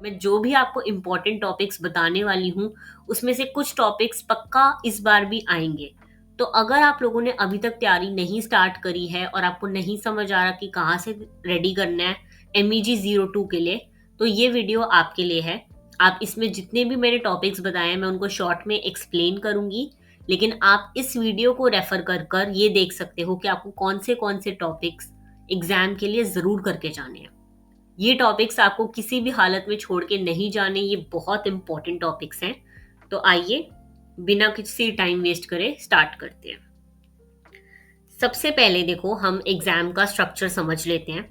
मैं जो भी आपको इम्पोर्टेंट टॉपिक्स बताने वाली हूँ उसमें से कुछ टॉपिक्स पक्का इस बार भी आएंगे। तो अगर आप लोगों ने अभी तक तैयारी नहीं स्टार्ट करी है और आपको नहीं समझ आ रहा कि कहाँ से रेडी करना है MEG 02 के लिए, तो ये वीडियो आपके लिए है। आप इसमें जितने भी मैंने टॉपिक्स बताए हैं मैं उनको शॉर्ट में एक्सप्लेन करूंगी, लेकिन आप इस वीडियो को रेफर कर कर ये देख सकते हो कि आपको कौन से टॉपिक्स एग्जाम के लिए ज़रूर करके जाने हैं। ये टॉपिक्स आपको किसी भी हालत में छोड़ के नहीं जाने, ये बहुत इंपॉर्टेंट टॉपिक्स हैं। तो आइए बिना किसी टाइम वेस्ट करे स्टार्ट करते हैं। सबसे पहले देखो हम एग्जाम का स्ट्रक्चर समझ लेते हैं।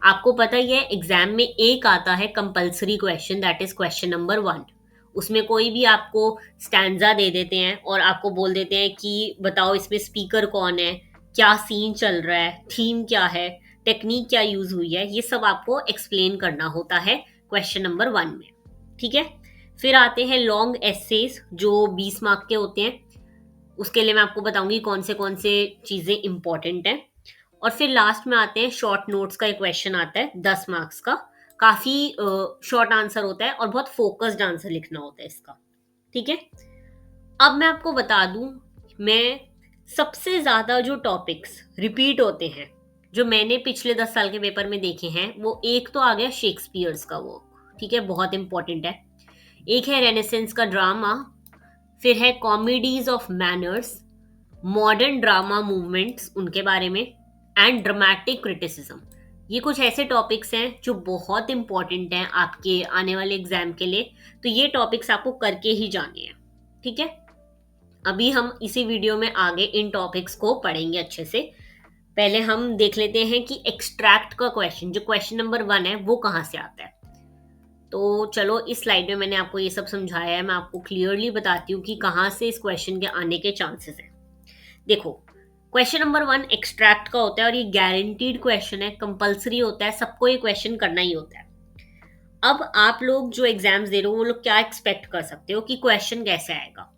आपको पता ही है एग्जाम में एक आता है compulsory question, that is question number 1। उसमें कोई भी आपको स्टैंजा दे देते हैं और आपको बोल देते हैं कि बताओ इसमें स्पीकर कौन है, क्या सीन चल रहा है, थीम क्या है, टेक्निक क्या यूज हुई है, ये सब आपको एक्सप्लेन करना होता है क्वेश्चन नंबर 1 में। ठीक है। फिर आते हैं लॉन्ग एसेज जो 20 मार्क के होते हैं। उसके लिए मैं आपको बताऊंगी कौन से चीजें इंपॉर्टेंट हैं। और फिर लास्ट में आते हैं शॉर्ट नोट्स का एक क्वेश्चन आता है 10 मार्क्स का। काफी शॉर्ट आंसर होता है और बहुत फोकस्ड आंसर लिखना होता है इसका। ठीक है। अब मैं आपको बता दूं, मैं सबसे ज्यादा जो टॉपिक्स रिपीट होते हैं जो मैंने पिछले 10 साल के पेपर में देखे हैं, वो एक तो आ गया शेक्सपियर्स का वर्क। ठीक है, बहुत इंपॉर्टेंट है। एक है रेनेसेंस का ड्रामा, फिर है comedies of manners, modern drama movements उनके बारे में, एंड ड्रामेटिक क्रिटिसिज्म। ये कुछ ऐसे टॉपिक्स हैं जो बहुत इंपॉर्टेंट हैं आपके आने वाले एग्जाम के लिए। तो ये टॉपिक्स आपको करके ही जाने हैं। ठीक है। अभी हम इसी वीडियो में आगे इन टॉपिक्स को पढ़ेंगे अच्छे से। पहले हम देख लेते हैं कि एक्सट्रैक्ट का क्वेश्चन, जो क्वेश्चन नंबर 1 है, वो कहाँ से आता है। तो चलो इस स्लाइड में मैंने आपको ये सब समझाया है, मैं आपको क्लियरली बताती हूँ कि कहाँ से इस क्वेश्चन के आने के चांसेस हैं। देखो, क्वेश्चन नंबर 1 एक्सट्रैक्ट का होता है और ये गारंटीड क्वेश्चन है, कंपलसरी होता है, सबको ये क्वेश्चन करना ही होता है। अब आप लोग जो एग्जाम्स दे रहे हो वो लोग क्या एक्सपेक्ट कर सकते हो कि क्वेश्चन कैसे आएगा।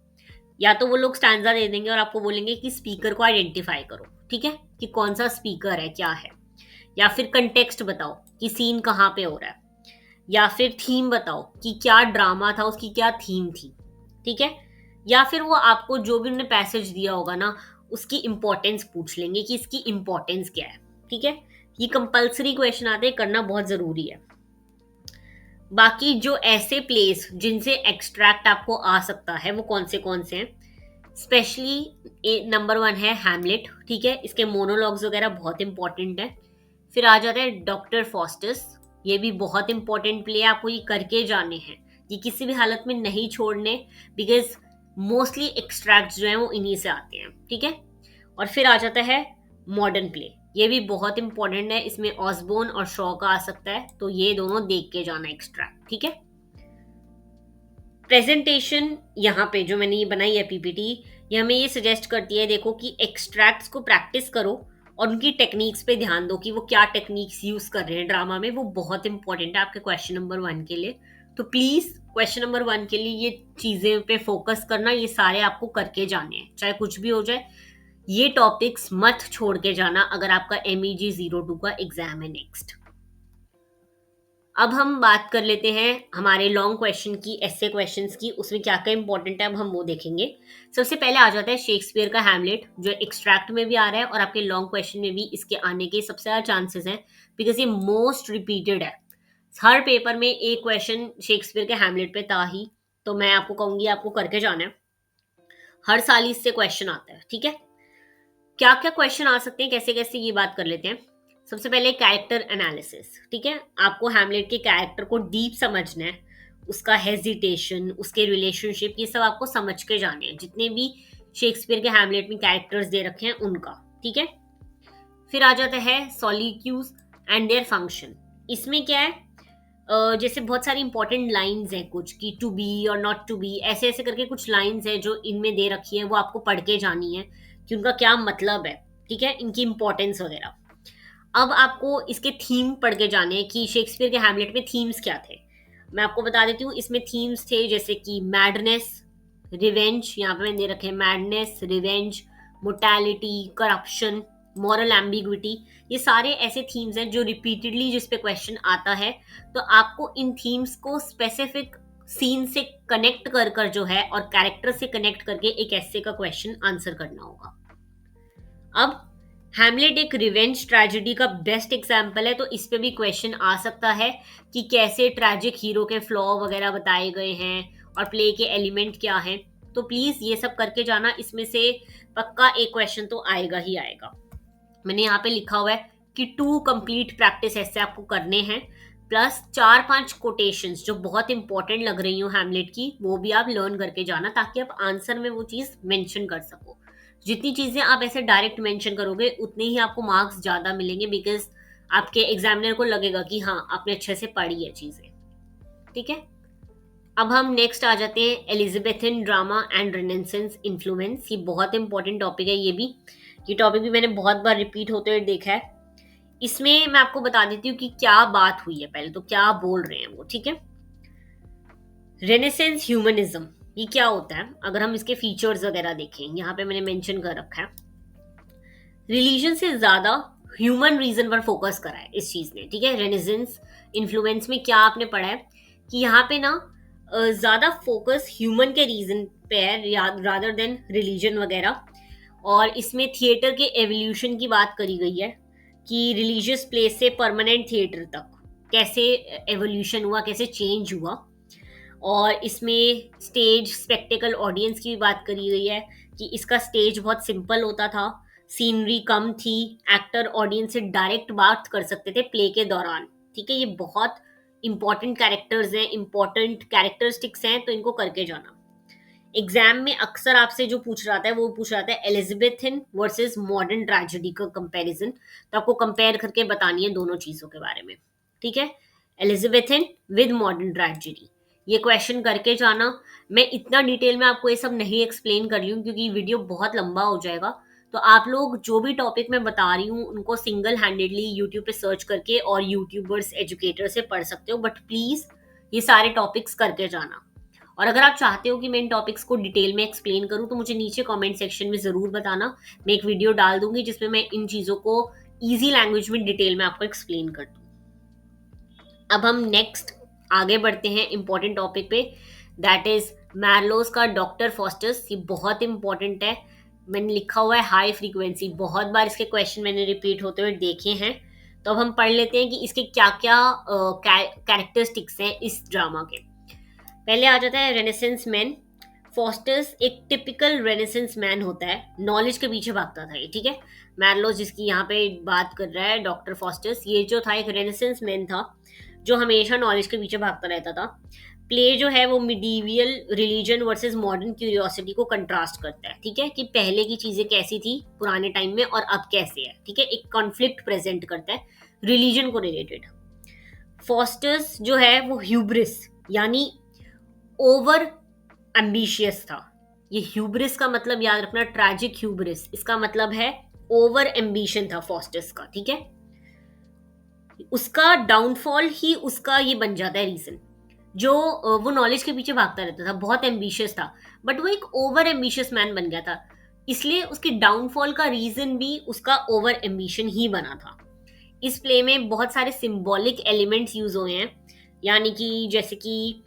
या तो वो लोग स्टैंजा दे देंगे और आपको बोलेंगे कि स्पीकर को आइडेंटिफाई करो। ठीक है, कि कौन सा स्पीकर है, क्या है। या फिर कंटेक्स्ट बताओ कि सीन कहाँ पे हो रहा है। या फिर थीम बताओ कि क्या ड्रामा था, उसकी क्या थीम थी। ठीक है। या फिर वो आपको जो भी उन्होंने पैसेज दिया होगा ना, उसकी इंपॉर्टेंस पूछ लेंगे कि इसकी इंपॉर्टेंस क्या है। ठीक है। ये कंपलसरी क्वेश्चन आते हैं, करना बहुत जरूरी है। बाकी जो ऐसे प्लेस जिनसे एक्सट्रैक्ट आपको आ सकता है वो कौन से हैं। स्पेशली नंबर 1 है हैमलेट। ठीक है, इसके मोनोलॉग्स वगैरह बहुत इंपॉर्टेंट है। फिर आ जाता है डॉक्टर फॉस्टस, ये भी बहुत इंपॉर्टेंट प्ले है, आपको ये करके जाने हैं, ये किसी भी हालत में नहीं छोड़ने, बिकॉज मोस्टली एक्सट्रैक्ट जो है वो इन्हीं से आते हैं। ठीक है। और फिर आ जाता है मॉडर्न प्ले, ये भी बहुत इंपॉर्टेंट है, इसमें ऑसबोर्न और शॉ का आ सकता है, तो ये दोनों देख के जाना एक्सट्रैक्ट। ठीक है। प्रेजेंटेशन यहाँ पे जो मैंने ये बनाई है पीपीटी, ये हमें ये सजेस्ट करती है, देखो कि एक्सट्रैक्ट्स को प्रैक्टिस करो और उनकी टेक्निक्स पे ध्यान दो कि वो क्या टेक्निक्स यूज कर रहे हैं ड्रामा में, वो बहुत इंपॉर्टेंट है आपके क्वेश्चन नंबर 1 के लिए। तो प्लीज क्वेश्चन नंबर 1 के लिए ये चीजें पे फोकस करना, ये सारे आपको करके जाने हैं, चाहे कुछ भी हो जाए। ये टॉपिक्स मत छोड़ के जाना अगर आपका MEG 02 का एग्जाम है नेक्स्ट। अब हम बात कर लेते हैं हमारे लॉन्ग क्वेश्चन की, ऐसे क्वेश्चंस की, उसमें क्या क्या इंपॉर्टेंट है अब हम वो देखेंगे। सबसे पहले आ जाता है शेक्सपियर का हैमलेट, जो एक्सट्रैक्ट में भी आ रहा है और आपके लॉन्ग क्वेश्चन में भी इसके आने के सबसे ज्यादा चांसेस हैं, बिकॉज ये मोस्ट रिपीटेड है। हर पेपर में एक क्वेश्चन शेक्सपियर के हैमलेट पे था ही, तो मैं आपको कहूंगी आपको करके जाना है, हर साल इससे क्वेश्चन आता है। ठीक है। क्या क्या क्वेश्चन आ सकते हैं, कैसे कैसे, ये बात कर लेते हैं। सबसे पहले कैरेक्टर एनालिसिस। ठीक है, आपको हैमलेट के कैरेक्टर को डीप समझना है, उसका हेजिटेशन, उसके रिलेशनशिप, ये सब आपको समझ के जाने हैं, जितने भी शेक्सपियर के हैमलेट में कैरेक्टर्स दे रखे हैं उनका। ठीक है। फिर आ जाता है सॉलिक्यूज एंड देयर फंक्शन। इसमें क्या है, जैसे बहुत सारी इंपॉर्टेंट लाइंस हैं कुछ, कि टू बी और नॉट टू बी, ऐसे ऐसे करके कुछ लाइंस हैं जो इनमें दे रखी है, वो आपको पढ़ के जानी है कि उनका क्या मतलब है। ठीक है, इनकी इंपॉर्टेंस वगैरह। अब आपको इसके थीम पढ़ के जाने हैं कि शेक्सपियर के हैमलेट में थीम्स क्या थे। मैं आपको बता देती हूँ, इसमें थीम्स थे जैसे कि मैडनेस, रिवेंज, यहाँ पे मैंने दे रखे हैं madness, revenge, mortality, corruption, moral ambiguity, ये सारे ऐसे थीम्स हैं जो रिपीटेडली जिस पे क्वेश्चन आता है, तो आपको इन थीम्स को स्पेसिफिक सीन से कनेक्ट कर कर जो है और कैरेक्टर से कनेक्ट करके एक ऐसे का क्वेश्चन आंसर करना होगा। अब हैमलेट एक रिवेंज ट्रेजेडी का बेस्ट एग्जाम्पल है, तो इस पे भी क्वेश्चन आ सकता है कि कैसे ट्रैजिक हीरो के फ्लॉ वगैरह बताए गए हैं और प्ले के एलिमेंट क्या हैं। तो प्लीज ये सब करके जाना, इसमें से पक्का एक क्वेश्चन तो आएगा ही आएगा। मैंने यहाँ पे लिखा हुआ है कि 2 कंप्लीट प्रैक्टिस ऐसे आपको करने हैं, प्लस 4-5 कोटेशंस जो बहुत इंपॉर्टेंट लग रही हो हैमलेट की, वो भी आप लर्न करके जाना ताकि आप आंसर में वो चीज मेंशन कर सको। जितनी चीजें आप ऐसे डायरेक्ट मेंशन करोगे उतने ही आपको मार्क्स ज्यादा मिलेंगे, बिकॉज आपके एग्जामिनर को लगेगा कि हाँ आपने अच्छे से पढ़ी है चीजें। ठीक है, अब हम नेक्स्ट आ जाते हैं Elizabethan drama and renaissance influence. ये बहुत इंपॉर्टेंट टॉपिक है, ये टॉपिक भी मैंने बहुत बार रिपीट होते हुए देखा है। इसमें मैं आपको बता देती हूँ कि क्या बात हुई है, पहले तो क्या बोल रहे हैं वो। ठीक है, रेनेसेंस ह्यूमनिज्म ये क्या होता है, अगर हम इसके फीचर्स वगैरह देखें, यहाँ पे मैंने मेंशन कर रखा है, रिलीजन से ज्यादा ह्यूमन रीजन पर फोकस करा है इस चीज ने। ठीक है, रेनेसेंस इन्फ्लुएंस में क्या आपने पढ़ा है कि यहाँ पे ना ज्यादा फोकस ह्यूमन के रीजन पे है रादर देन रिलीजन वगैरह। और इसमें थिएटर के एवोल्यूशन की बात करी गई है कि रिलीजियस प्लेस से परमानेंट थिएटर तक कैसे एवोल्यूशन हुआ, कैसे चेंज हुआ। और इसमें स्टेज स्पेक्टिकल ऑडियंस की भी बात करी गई है कि इसका स्टेज बहुत सिंपल होता था, सीनरी कम थी, एक्टर ऑडियंस से डायरेक्ट बात कर सकते थे प्ले के दौरान। ठीक है, ये बहुत इंपॉर्टेंट कैरेक्टर्स हैं, इंपॉर्टेंट कैरेक्टरिस्टिक्स हैं, तो इनको करके जाना। एग्जाम में अक्सर आपसे जो पूछ रहा था वो पूछ रहा था एलिजाबेथन वर्सेस मॉडर्न ट्रेजेडी का कंपैरिजन, तो आपको कंपेयर करके बतानी है दोनों चीजों के बारे में। ठीक है, एलिजाबेथन विद मॉडर्न ट्रेजेडी, ये क्वेश्चन करके जाना। मैं इतना डिटेल में आपको ये सब नहीं एक्सप्लेन कर रही हूँ क्योंकि वीडियो बहुत लंबा हो जाएगा, तो आप लोग जो भी टॉपिक मैं बता रही हूँ उनको सिंगल हैंडेडली यूट्यूब पे सर्च करके और यूट्यूबर्स एजुकेटर से पढ़ सकते हो, बट प्लीज ये सारे टॉपिक्स करके जाना। और अगर आप चाहते हो कि मैं इन टॉपिक्स को डिटेल में एक्सप्लेन करूं तो मुझे नीचे कमेंट सेक्शन में ज़रूर बताना, मैं एक वीडियो डाल दूंगी जिसमें मैं इन चीज़ों को ईजी लैंग्वेज में डिटेल में आपको एक्सप्लेन कर दूँ। अब हम नेक्स्ट आगे बढ़ते हैं इंपॉर्टेंट टॉपिक पे, दैट इज मैरलोस का डॉक्टर फॉस्टर्स। ये बहुत इंपॉर्टेंट है, मैंने लिखा हुआ है हाई फ्रीक्वेंसी, बहुत बार इसके क्वेश्चन मैंने रिपीट होते हुए देखे हैं। तो अब हम पढ़ लेते हैं कि इसके क्या क्या कैरेक्टरिस्टिक्स हैं इस ड्रामा के। पहले आ जाता है रेनेसेंस मैन। फॉस्टर्स एक टिपिकल रेनेसेंस मैन होता है, नॉलेज के पीछे भागता था ये। ठीक है, मैरलोस जिसकी यहाँ पे बात कर रहा है डॉक्टर फॉस्टर्स, ये जो था एक रेनेसेंस मैन था जो हमेशा नॉलेज के पीछे भागता रहता था। प्ले जो है वो medieval religion versus modern curiosity को कंट्रास्ट करता है। ठीक है, कि पहले की चीजें कैसी थी पुराने टाइम में और अब कैसे है। ठीक है, एक कॉन्फ्लिक्ट प्रेजेंट करता है रिलीजन को रिलेटेड। फॉस्टर्स जो है वो ह्यूब्रिस यानी ओवर एम्बिशियस था। ये ह्यूब्रिस का मतलब याद रखना, ट्रैजिक ह्यूब्रिस, इसका मतलब है ओवर एम्बिशन था फॉस्टर्स का। ठीक है, उसका डाउनफॉल ही उसका ये बन जाता है रीजन। जो वो नॉलेज के पीछे भागता रहता था, बहुत एम्बिशियस था, बट वो एक ओवर एम्बिशियस मैन बन गया था, इसलिए उसकी डाउनफॉल का रीजन भी उसका ओवर एम्बिशन ही बना था। इस प्ले में बहुत सारे सिंबॉलिक एलिमेंट्स यूज हुए हैं, यानी कि जैसे कि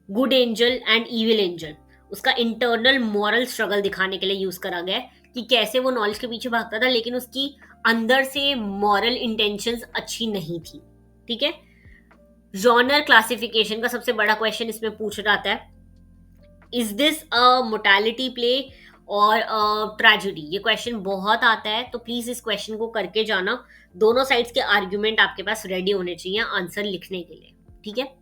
good angel and evil angel, उसका इंटरनल मॉरल स्ट्रगल दिखाने के लिए यूज करा गया है कि कैसे वो नॉलेज के पीछे भागता था लेकिन उसकी अंदर से मॉरल इंटेंशंस अच्छी नहीं थी। ठीक है, जॉनर क्लासिफिकेशन का सबसे बड़ा क्वेश्चन इसमें पूछ रहा था, is this a mortality play और ट्रेजेडी, ये क्वेश्चन बहुत आता है, तो प्लीज इस क्वेश्चन को करके जाना। दोनों साइड्स के आर्ग्यूमेंट आपके पास रेडी होने चाहिए आंसर लिखने के लिए। ठीक है,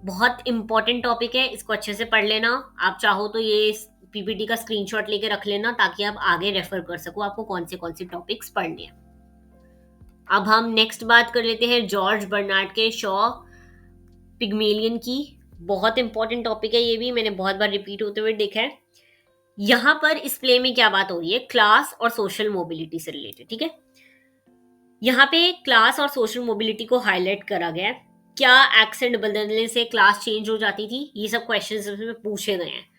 बहुत इंपॉर्टेंट टॉपिक है, इसको अच्छे से पढ़ लेना। आप चाहो तो ये पीपीटी का स्क्रीनशॉट लेके रख लेना ताकि आप आगे रेफर कर सको आपको कौन से टॉपिक्स पढ़ने हैं। अब हम नेक्स्ट बात कर लेते हैं जॉर्ज बर्नार्ड के शॉ पिग्मेलियन की। बहुत इंपॉर्टेंट टॉपिक है ये भी, मैंने बहुत बार रिपीट होते हुए देखा है। यहाँ पर इस प्ले में क्या बात हो रही है, क्लास और सोशल मोबिलिटी से रिलेटेड। ठीक है, यहाँ पे क्लास और सोशल मोबिलिटी को हाईलाइट करा गया है। क्या एक्सेंट बदलने से क्लास चेंज हो जाती थी, ये सब क्वेश्चंस इसमें पूछे गए हैं।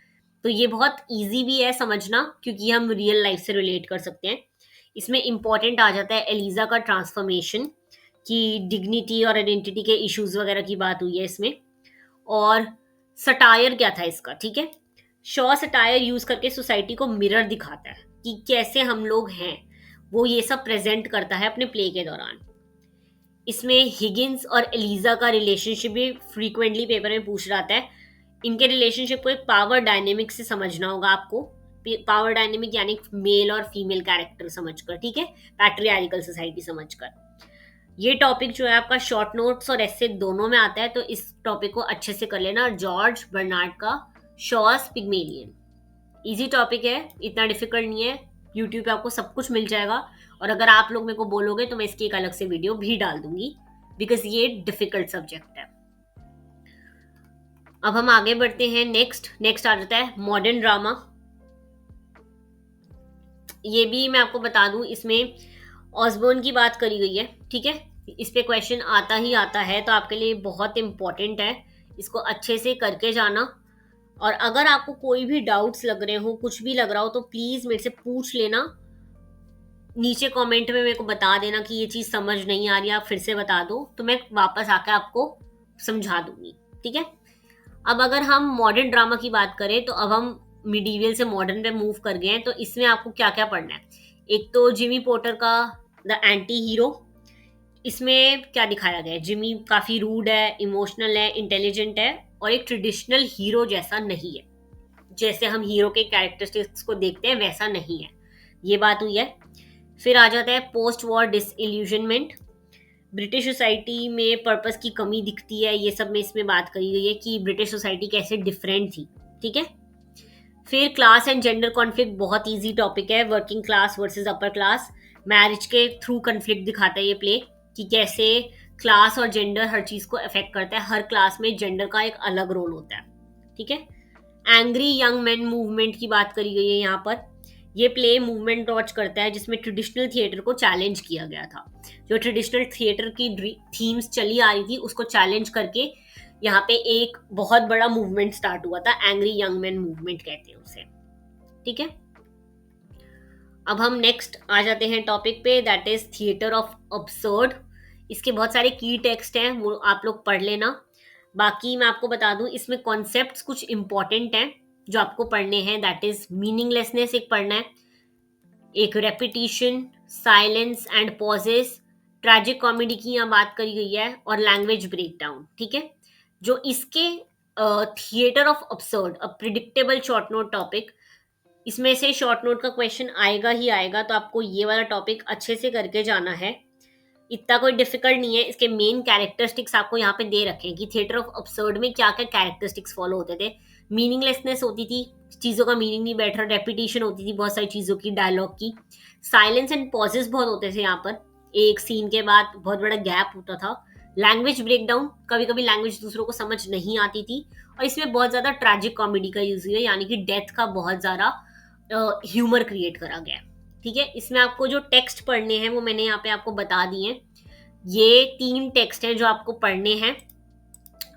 तो ये बहुत इजी भी है समझना क्योंकि हम रियल लाइफ से रिलेट कर सकते हैं। इसमें इम्पॉर्टेंट आ जाता है एलिजा का ट्रांसफॉर्मेशन, कि डिग्निटी और आइडेंटिटी के इश्यूज वगैरह की बात हुई है इसमें। और सटायर क्या था इसका, ठीक है। शॉ सटायर यूज करके सोसाइटी को मिरर दिखाता है कि कैसे हम लोग हैं, वो ये सब प्रेजेंट करता है अपने प्ले के दौरान। इसमें हिगिंस और एलिजा का रिलेशनशिप भी फ्रीक्वेंटली पेपर में पूछ रहा है। इनके रिलेशनशिप को एक पावर डायनेमिक से समझना होगा आपको। पावर डायनेमिक यानी मेल और फीमेल कैरेक्टर समझकर, ठीक है, पैट्रियार्कल सोसाइटी समझकर। ये टॉपिक जो है आपका शॉर्ट नोट्स और ऐसे दोनों में आता है, तो इस टॉपिक को अच्छे से कर लेना। जॉर्ज बर्नार्ड का शॉस पिग्मेलियन, इजी टॉपिक है, इतना डिफिकल्ट नहीं है। यूट्यूब पे आपको सब कुछ मिल जाएगा, और अगर आप लोग मेरे को बोलोगे तो मैं इसकी एक अलग से वीडियो भी डाल दूंगी, बिकॉज ये डिफिकल्ट सब्जेक्ट है। अब हम आगे बढ़ते हैं। नेक्स्ट आ जाता है मॉडर्न ड्रामा। ये भी मैं आपको बता दूं, इसमें ऑसबोर्न की बात करी गई है, ठीक है। इस पे क्वेश्चन आता ही आता है, तो आपके लिए बहुत इंपॉर्टेंट है, इसको अच्छे से करके जाना। और अगर आपको कोई भी डाउट्स लग रहे हो, कुछ भी लग रहा हो, तो प्लीज मेरे से पूछ लेना। नीचे कमेंट में मेरे को बता देना कि ये चीज समझ नहीं आ रही, आप फिर से बता दो, तो मैं वापस आकर आपको समझा दूंगी, ठीक है। अब अगर हम मॉडर्न ड्रामा की बात करें, तो अब हम मिडीवियल से मॉडर्न पे मूव कर गए हैं। तो इसमें आपको क्या क्या पढ़ना है। एक तो जिमी पोर्टर का द एंटी हीरो। इसमें क्या दिखाया गया है, जिमी काफी रूड है, इमोशनल है, इंटेलिजेंट है, और एक ट्रेडिशनल हीरो जैसा नहीं है। जैसे हम हीरो के कैरेक्टरिस्टिक्स को देखते हैं वैसा नहीं है, ये बात हुई है। फिर आ जाता है post war disillusionment. British society में पर्पस की कमी दिखती है, ये सब में इसमें बात करी गई है कि ब्रिटिश सोसाइटी कैसे डिफरेंट थी, ठीक है। फिर क्लास एंड जेंडर कॉन्फ्लिक्ट, बहुत इजी टॉपिक है, working class versus upper class. Marriage के थ्रू कॉन्फ्लिक्ट दिखाता है ये प्ले, कि कैसे क्लास और जेंडर हर चीज को अफेक्ट करता है। हर क्लास में जेंडर का एक अलग रोल होता है, ठीक है। एंग्री यंग मैन मूवमेंट की बात करी गई है यहाँ पर। ये प्ले मूवमेंट वॉच करता है जिसमें ट्रेडिशनल थिएटर को चैलेंज किया गया था। जो ट्रेडिशनल थिएटर की थीम्स चली आ रही थी, उसको चैलेंज करके यहाँ पे एक बहुत बड़ा मूवमेंट स्टार्ट हुआ था। एंग्री यंग मैन मूवमेंट कहते हैं उसे, ठीक है। अब हम नेक्स्ट आ जाते हैं टॉपिक पे, that is theatre of absurd. इसके बहुत सारे की टेक्स्ट हैं, वो आप लोग पढ़ लेना। बाकी मैं आपको बता दूं, इसमें कॉन्सेप्ट्स कुछ इंपॉर्टेंट हैं जो आपको पढ़ने हैं। दैट इज मीनिंगलेसनेस एक पढ़ना है, एक repetition, silence and pauses, tragic comedy की यहाँ बात करी गई है, और लैंग्वेज ब्रेकडाउन, ठीक है। जो इसके theatre of absurd, a predictable short note topic, इसमें से शॉर्ट नोट का क्वेश्चन आएगा ही आएगा, तो आपको ये वाला टॉपिक अच्छे से करके जाना है। इतना कोई डिफिकल्ट नहीं है। इसके मेन कैरेक्टरिस्टिक्स आपको यहाँ पे दे रखे हैं कि थिएटर ऑफ अब्सर्ड में क्या क्या कैरेक्टरिस्टिक्स फॉलो होते थे। मीनिंगलेसनेस होती थी, चीज़ों का मीनिंग नहीं बैठ रहा, रेपिटेशन होती थी बहुत सारी चीज़ों की, डायलॉग की, साइलेंस एंड पॉजेस बहुत होते थे यहाँ पर, एक सीन के बाद बहुत बड़ा गैप होता था। लैंग्वेज ब्रेकडाउन, कभी कभी लैंग्वेज दूसरों को समझ नहीं आती थी। और इसमें बहुत ज़्यादा ट्रैजिक कॉमेडी का यूज हुआ है, यानी कि डेथ का बहुत ज़्यादा ह्यूमर क्रिएट करा गया, ठीक है। इसमें आपको जो टेक्स्ट पढ़ने हैं वो मैंने यहाँ पे आपको बता दिए हैं। ये 3 टेक्स्ट हैं जो आपको पढ़ने हैं,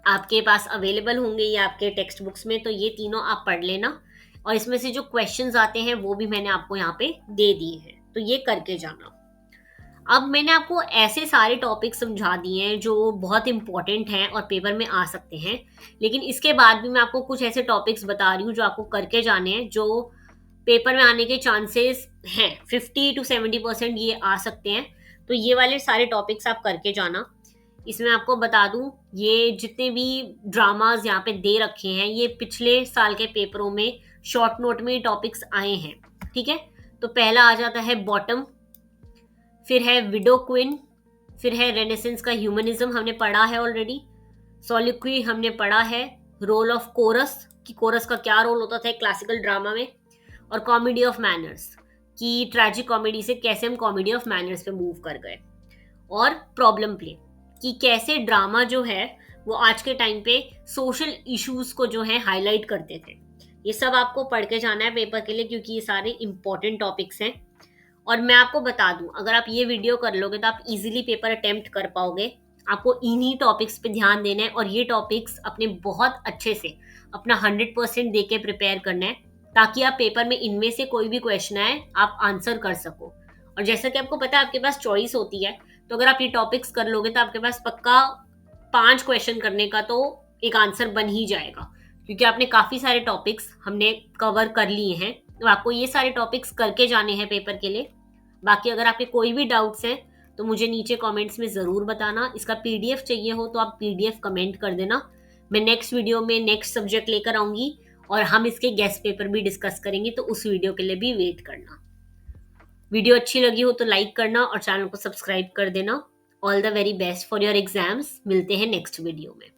आपके पास अवेलेबल होंगे ये आपके टेक्स्ट बुक्स में, तो ये तीनों आप पढ़ लेना। और इसमें से जो क्वेश्चंस आते हैं वो भी मैंने आपको यहाँ पे दे दिए हैं, तो ये करके जाना। अब मैंने आपको ऐसे सारे टॉपिक समझा दिए हैं जो बहुत इंपॉर्टेंट हैं और पेपर में आ सकते हैं, लेकिन इसके बाद भी मैं आपको कुछ ऐसे टॉपिक्स बता रही हूँ जो आपको करके जाने हैं, जो पेपर में आने के चांसेस हैं 50-70% ये आ सकते हैं। तो ये वाले सारे टॉपिक्स आप करके जाना। इसमें आपको बता दूं, ये जितने भी ड्रामाज यहाँ पे दे रखे हैं, ये पिछले साल के पेपरों में शॉर्ट नोट में टॉपिक्स आए हैं, ठीक है। तो पहला आ जाता है बॉटम, फिर है विडो क्वीन, फिर है रेनेसेंस का ह्यूमनिज्म, हमने पढ़ा है ऑलरेडी। सोलिक्वी हमने पढ़ा है। रोल ऑफ कोरस, कि कोरस का क्या रोल होता था क्लासिकल ड्रामा में। और कॉमेडी ऑफ मैनर्स, कि ट्रैजिक कॉमेडी से कैसे हम कॉमेडी ऑफ मैनर्स पे मूव कर गए। और प्रॉब्लम प्ले, कि कैसे ड्रामा जो है वो आज के टाइम पे सोशल इश्यूज को जो है हाईलाइट करते थे। ये सब आपको पढ़ के जाना है पेपर के लिए, क्योंकि ये सारे इंपॉर्टेंट टॉपिक्स हैं। और मैं आपको बता दूं, अगर आप ये वीडियो कर लोगे तो आप इजीली पेपर अटेम्प्ट कर पाओगे। आपको इन्हीं टॉपिक्स पे ध्यान देना है, और ये टॉपिक्स अपने बहुत अच्छे से अपना 100% दे के प्रिपेयर करना है, ताकि आप पेपर में इनमें से कोई भी क्वेश्चन आए आप आंसर कर सको। और जैसा कि आपको पता है आपके पास चॉइस होती है, तो अगर आप ये टॉपिक्स कर लोगे तो आपके पास पक्का 5 क्वेश्चन करने का तो एक आंसर बन ही जाएगा, क्योंकि आपने काफ़ी सारे टॉपिक्स हमने कवर कर लिए हैं। तो आपको ये सारे टॉपिक्स करके जाने हैं पेपर के लिए। बाकी अगर आपके कोई भी डाउट्स हैं तो मुझे नीचे कमेंट्स में ज़रूर बताना। इसका पीडीएफ चाहिए हो तो आप पीडीएफ कमेंट कर देना। मैं नेक्स्ट वीडियो में नेक्स्ट सब्जेक्ट लेकर आऊँगी और हम इसके गेस्ट पेपर भी डिस्कस करेंगे, तो उस वीडियो के लिए भी वेट करना। वीडियो अच्छी लगी हो तो लाइक करना और चैनल को सब्सक्राइब कर देना। All the very best for your exams. मिलते हैं नेक्स्ट वीडियो में।